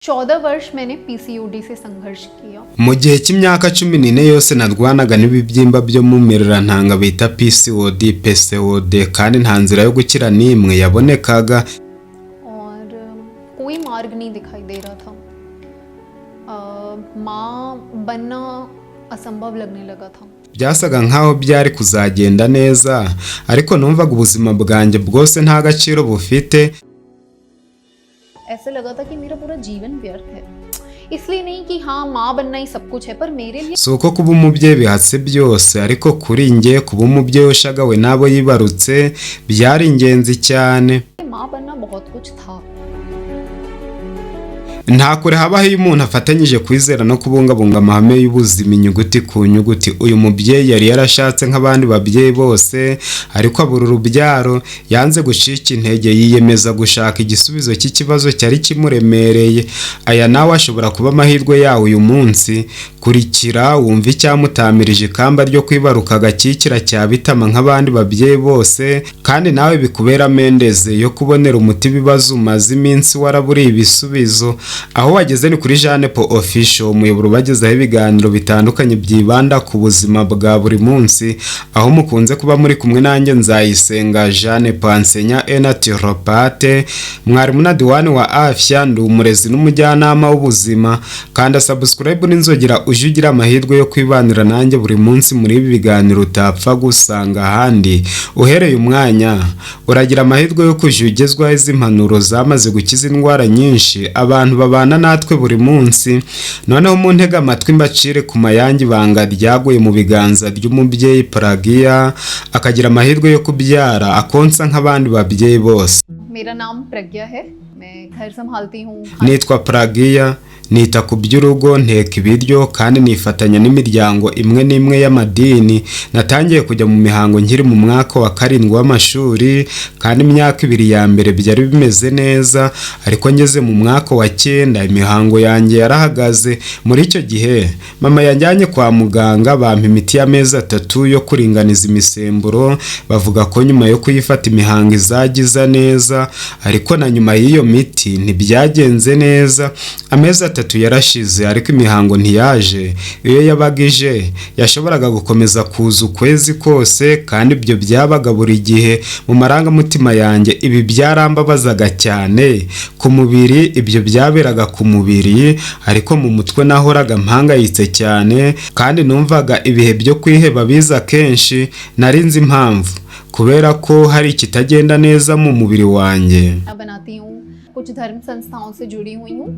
14 वर्ष मैंने पीसीओडी से संघर्ष किया। mu gihe cy'imyaka 14 yose narwanaga n'ibibyimba byo mu mirantanga bita PCOD PCOD kandi nta nzira yo gukira nimwe yabonekaga और कोई मार्ग नहीं दिखाई दे रहा था। माँ बनना असंभव लगने लगा था। byasaga nkaho byari kuzagenda neza ariko numvaga ubuzima bwanjye bwose nta gaciro bufite ऐसे लगा था कि मेरा पूरा जीवन व्यर्थ है। इसलिए नहीं कि हाँ माँ बनना ही सब कुछ है, पर मेरे लिए si uko kuba umubyeyi bihatse byose ariko kuri njye kuba umubyeyi ushagawe n'abo yibarutse byari ingenzi cyane. माँ बनना बहुत कुछ था। nta kure habaho iyo umuntu afatanyije kwizera no kubungabunga amahame y'ubuzima inyuguti ku nyuguti. uyu mubyeyi yari yarashatse nk'abandi babyeyi bose ariko abura urubyaro, yanze gucika intege, yiyemeza gushaka igisubizo cy'ikibazo cyari kimuremereye. aya nawe ashobora kuba amahirwe yawe uyu munsi. kurikira wumva icyamutamirije ikamba ryo kwibaruka agakikira cya bitama nk'abandi babyeyi bose, kandi nawe bikubera amendeze yo kubonera umuti ibibazo umaze iminsi waraburiye ibisubizo. aho wageze ni kuri Jeanne Paul Official, umuyoboro ubagezaho ibiganiro bitandukanye byibanda ku buzima bwa buri munsi, aho mukunze kuba muri kumwe nanjye Nzayisenga Jeanne Paul, enseignant et naturopathe, mwarimu na diwani wa afya, ndi umurezi n'umujyanama w'ubuzima. Kanda subscribe n'inzogera uje ugira amahirwe yo kwibanira nanjye buri munsi muri ibi biganiro utapfa gusanga ahandi. uhereye umwanya uragira amahirwe yo kujya ugezwaho izi mpanuro zamaze gukiza indwara nyinshi abantu babana natwe buri munsi. noneho mu ntega amatwi mbacire ku mayange ibanga ryaguye mu biganza ry'umubyeyi Pragia akagira amahirwe yo kubyara akonsa nk'abandi babyeyi bose. मेरा नाम प्रज्ञा है, मैं घर संभालती हूँ। nitwa Pragia, nita ku by'urugo, nteka ibiryo kandi nifatanya n'imiryango imwe n'imwe y'amadini. natangiye kujya mu mihango nkiri mu mwaka wa 7 w'amashuri, kandi imyaka 2 ya mbere byari bimeze neza, ariko ngeze mu mwaka wa 9 imihango yanjye yarahagaze. muri icyo gihe mama yanjyanye kwa muganga, bampa imiti y'amezi 3 yo kuringaniza imisemburo, bavuga ko nyuma yo kuyifata imihango izagiza neza, ariko na nyuma y'iyo miti ntibyagenze neza. amezi 3 yarashize ariko imihango ntiyaje. iyo yabagije yashoboraga gukomeza kuza ukwezi kose, kandi ibyo byabaga buri gihe. mu marangamutima yanjye ibi byarambabazaga cyane. ku mubiri ibyo byaberaga ku mubiri, ariko mu mutwe nahoraga mpangayitse cyane, kandi numvaga ibihe byo kwiheba biza kenshi. nari nzi impamvu, kubera ko hari ikitagenda neza mu mubiri wanjye. बनाती हूँ, कुछ धर्म संस्थाओं से जुड़ी हुई हूँ।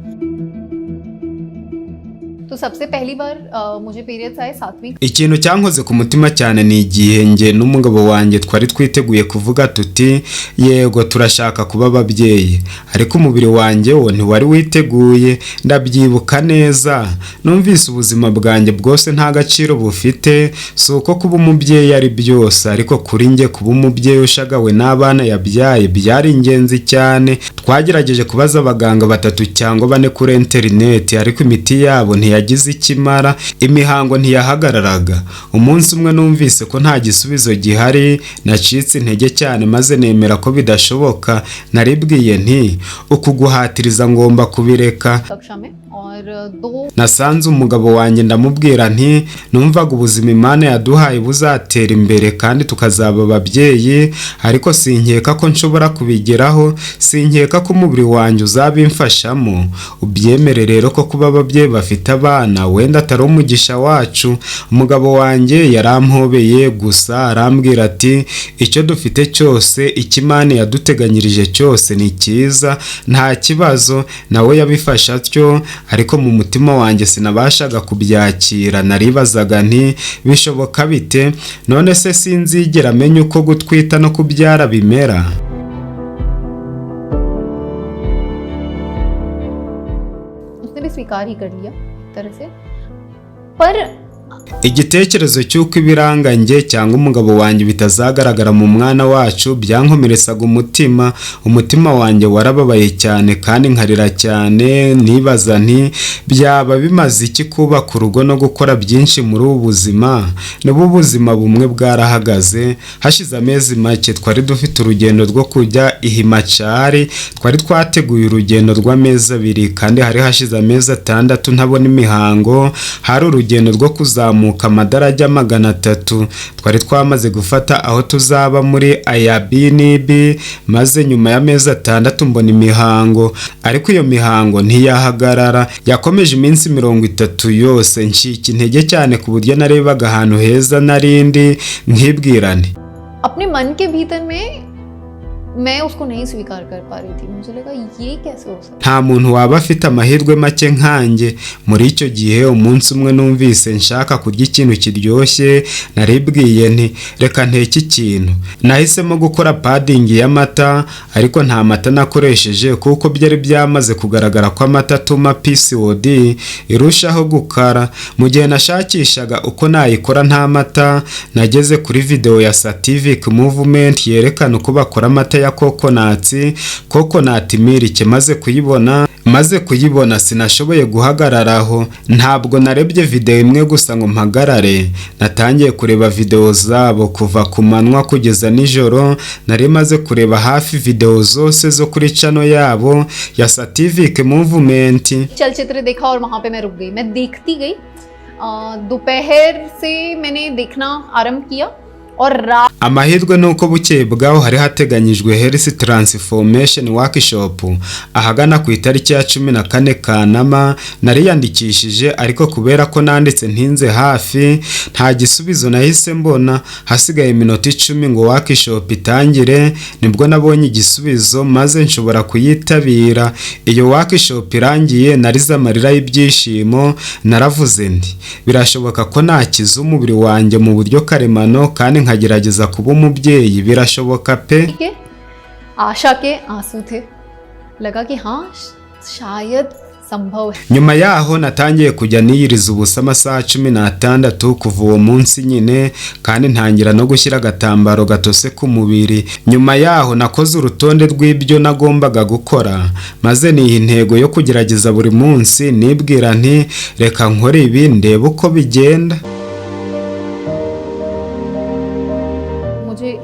तो सबसे पहली बार मुझे पीरियड्स आए 7वीं। ikintu cyankoze ku mutima cyane ni igihe njye n'umugabo wanjye twari twiteguye kuvuga tuti yego turashaka kuba ababyeyi, ariko umubiri wanjye wo ntiwari witeguye. ndabyibuka neza, numvise ubuzima bwanjye bwose nta gaciro bufite. si uko kuba umubyeyi ari byose, ariko kuri njye kuba umubyeyi ushagawe n'abana yabyaye byari ingenzi cyane. twagerageje kubaza abaganga 3 cyangwa 4 kuri interineti, ariko imiti yabo ntiyagize ikimara, imihango ntiyahagararaga. umunsi umwe numvise ko nta gisubizo gihari, nacitse intege cyane maze nemera ko bidashoboka. naribwiye nti ukuguhatiriza ngomba kubireka. nasanze umugabo wanjye ndamubwira nti numvaga ubuzima Imana yaduhaye buzatera imbere kandi tukazaba ababyeyi, ariko sinkeka ko nshobora kubigeraho, sinkeka ko umubiri wanjye uzabimfashamo. ubyemere rero ko kuba ababyeyi bafite abana wenda atari umugisha wacu. umugabo wanjye yarampobeye gusa arambwira ati icyo dufite cyose, icyo Imana yaduteganyirije cyose ni cyiza, nta kibazo. nawe yabifasha atyo, ariko mu mutima wanjye sinabashaga kubyakira. naribazaga nti bishoboka bite? none se sinzigera amenya uko gutwita no kubyara bimera? उसने भी स्वीकार ही कर लिया तरह से, पर igitekerezo cy'uko ibiranga njye cyangwa umugabo wanjye bitazagaragara mu mwana wacu byankomeresaga umutima wanjye warababaye cyane kandi nkarira cyane. nibaza nti byaba bimaze iki kubaka urugo no gukora byinshi muri ubu buzima? N'ubu buzima bumwe bwarahagaze. Hashize amezi make twari dufite urugendo rwo kujya i Himachari, twari twateguye urugendo rw'amezi 2 kandi hari hashize amezi 6 ntabona imihango. Hari urugendo rwo kuzamuka amadarajya 300, twari twamaze gufata aho tuzaba muri Ayabinibi, maze nyuma y'amezi 6 mbona imihango, ariko iyo mihango ntiyahagarara, yakomeje iminsi 30 yose. Ncika intege cyane ku buryo narebaga ahantu heza narindi nkibwirane, अपने मन के भीतर में मैं उसको नहीं स्वीकार कर पा रही थी. मुझे लगा ये कैसे हो सकता. nta muntu waba afite amahirwe make nkanjye. Muri icyo gihe umunsi umwe numvise nshaka kurya ikintu kiryoshye, naribwiye nti reka nteke ikintu. Nahisemo gukora padding y'amata, ariko nta mata nakoresheje kuko byari byamaze kugaragara ko amata atuma PCOD irushaho gukara. Mu gihe nashakishaga uko nayikora nta mata, nageze kuri video ya Scientific Movement yerekana uko bakora amata ya coconut milk. maze kuyibona sinashoboye guhagararaho. Ntabwo narebye video imwe gusa ngo mpagarare, natangiye kureba video zabo kuva ku manwa kugeza nijoro. Nari maze kureba hafi video zose zo kuri channel yabo ya Scientific Movement. चलचित्र देखा और वहाँ पे मैं रुक गई. मैं देखती गई. दोपहर से मैंने देखना आरंभ किया. Amahirwe nuko bukeye bwaho hari hateganyijwe Health Transformation Workshop ahagana ku itariki ya 14 Kanama. Nariyandikishije, ariko kubera ko nanditse ntinze hafi nta gisubizo nahise mbona. Hasigaye iminota 10 ngo workshop itangire, nibwo nabonye igisubizo maze nshobora kuyitabira. Iyo workshop irangiye narize amarira y'ibyishimo. Naravuze nti birashoboka ko nakiza umubiri wanjye mu buryo karemano kandi nkagerageza kuba umubyeyi. Birashoboka pe. आशा के आंसू थे. लगा कि हाँ शायद संभव है. Nyuma yaho natangiye kujya niyiriza ubusa amasaha 16 kuva uwo munsi nyine, kandi ntangira no gushyira agatambaro gatose ku mubiri. Nyuma yaho nakoze urutonde rw'ibyo nagombaga gukora, maze niha intego yo kugerageza buri munsi. Nibwira nti reka nkore ibi ndebe uko bigenda.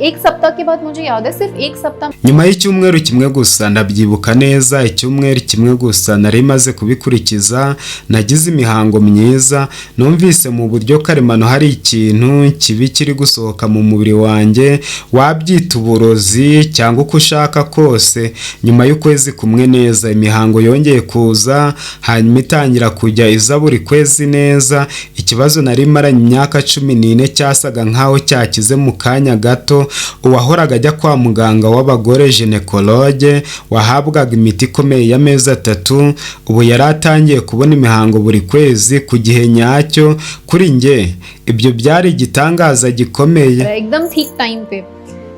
एक सप्ताह के बाद मुझे याद है सिर्फ एक सप्ताह. Nyuma y'icyumweru kimwe gusa, ndabyibuka neza, icyumweru kimwe gusa nari maze kubikurikiza, nagize imihango myiza. Numvise mu buryo karemano hari ikintu kibi kiri gusohoka mu mubiri wanjye, wabyita uburozi cyangwa uko ushaka kose. Nyuma y'ukwezi kumwe neza, imihango yongeye kuza, hanyuma itangira kujya iza buri kwezi neza. Ikibazo nari maranye imyaka 14 cyasaga nkaho cyakize mu kanya gato. Uwahoraga ajya kwa muganga w'abagore gynecologue wahabwaga imiti ikomeye y'amezi 3, ubu yaratangiye kubona imihango buri kwezi ku gihe nyacyo. Kuri nge ibyo byari igitangaza gikomeye. एकदम ठीक टाइम पे.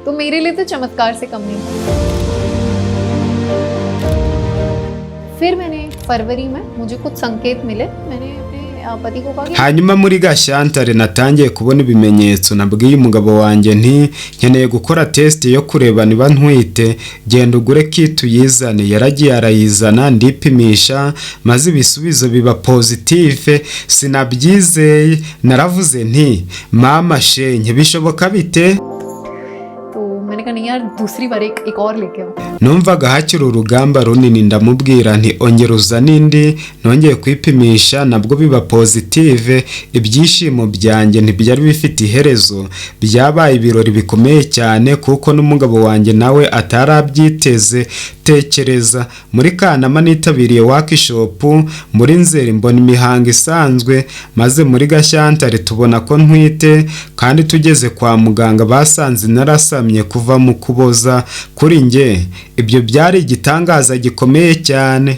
तो मेरे लिए तो चमत्कार से कम नहीं था. फिर मैंने फरवरी में मुझे कुछ संकेत मिले. मैंने पति को कहा कि hanyuma muri Gashyantare natangiye kubona ibimenyetso. Nabwiye umugabo wanjye nti nkeneye gukora test yo kureba niba ntwite, genda ugure kit uyizane. Yaragiye arayizana, ndipimisha, maze ibisubizo biba positive. Sinabyizeye, naravuze nti mama shenye bishoboka bite? मैंने कहा नहीं यार दूसरी बार एक और लेके आओ. Numvaga hakiri urugamba runini. Ndamubwira nti ongera uzane indi. Nongeye kwipimisha, nabwo biba positive. Ibyishimo byanjye ntibyari bifite iherezo, byabaye ibirori bikomeye cyane kuko n'umugabo wanjye nawe atarabyiteze. Tekereza, muri Kanama nitabiriye workshop, muri Nzeri mbona imihango isanzwe, maze muri Gashyantare tubona ko ntwite, kandi tugeze kwa muganga basanze narasamye kuva mu kuboza. Kuri nge ibyo byari igitangaza gikomeye cyane.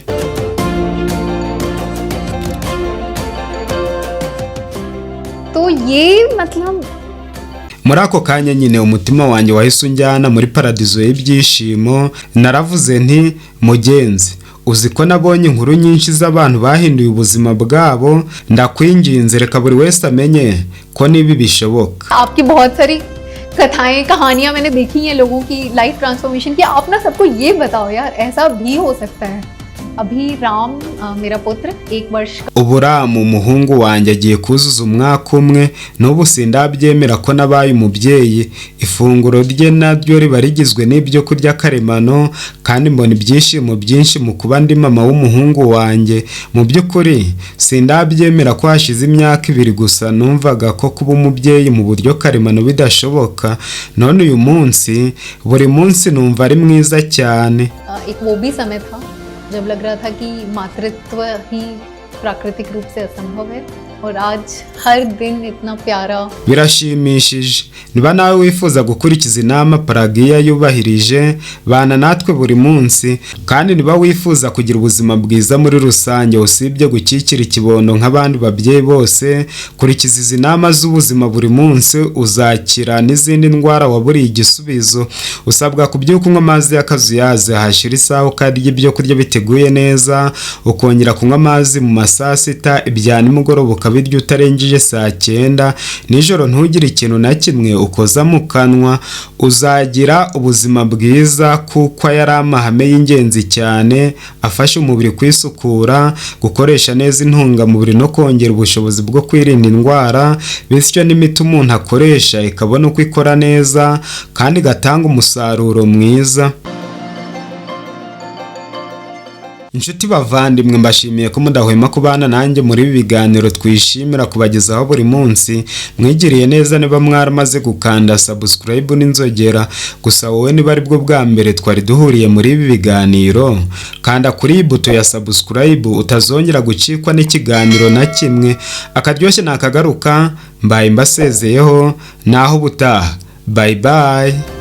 तो ये मतलब Muri ako kanya nyine umutima wanjye wahise unjyana muri paradizo y'ibyishimo. Naravuze nti mugenzi, uzi ko nabonye inkuru nyinshi z'abantu bahinduye ubuzima bwabo. Ndakwinginze reka buri wese amenye ko nibi bishoboka. आपकी बहुत सारी कथाएं कहानियां मैंने देखी हैं लोगों की लाइफ ट्रांसफॉर्मेशन की. आप ना सबको ये बताओ यार, ऐसा भी हो सकता है. अभी राम मेरा पुत्र 1 वर्ष का ubu Ramu umuhungu wanjye agiye kuzuza umwaka umwe, n'ubu sindabyemera ko nabaye umubyeyi. Ifunguro rye naryo riba rigizwe n'ibyo kurya karemano, kandi mbona ibyishimo byinshi mu kuba ndi mama w'umuhungu wanjye. Mu by'ukuri sindabyemera ko hashize imyaka 2 gusa numvaga ko kuba umubyeyi mu buryo karemano bidashoboka, none uyu munsi buri munsi numva ari mwiza cyane. एक वो भी समय था जब लग रहा था कि मातृत्व ही प्राकृतिक रूप से असंभव है और आज हर दिन इतना प्यारा. Birashimishije. Niba nawe wifuza gukurikiza inama Pelagiya yubahirije, bana natwe buri munsi, kandi niba wifuza kugira ubuzima bwiza muri rusange usibye gukikira ikibondo nk'abandi babyeyi bose, kurikiza izi nama z'ubuzima buri munsi uzakira n'izindi ndwara waburiye igisubizo. Usabwa kubyuka unywa amazi y'akazuyaze, hashira isaha ukarya ibyo kurya biteguye neza, ukongera kunywa amazi mu masaa 6, ibya nimugoroba ukabirya utarengeje saa 9, nijoro ntugire ikintu na kimwe ukoza mu kanwa. Uzagira ubuzima bwiza kuko yari amahame y'ingenzi cyane afasha umubiri kwisukura, gukoresha neza intungamubiri no kongera ubushobozi bwo kwirinda indwara, bityo n'imiti umuntu akoresha ikabona uko ikora neza kandi igatanga umusaruro mwiza. Inshuti bavandimwe, mbashimiye ko mudahwema kubana nanjye muri ibi biganiro twishimira kubagezaho buri munsi. Mwigiriye neza niba mwaramaze gukanda subscribe n'inzogera. Gusa wowe niba ari bwo bwa mbere twari duhuriye muri ibi biganiro, kanda kuri iyi buto ya subscribe utazongera gucikwa n'ikiganiro na kimwe. Akaryoshye nakagaruka, mbaye mbasezeyeho, naho ubutaha. Bye bye.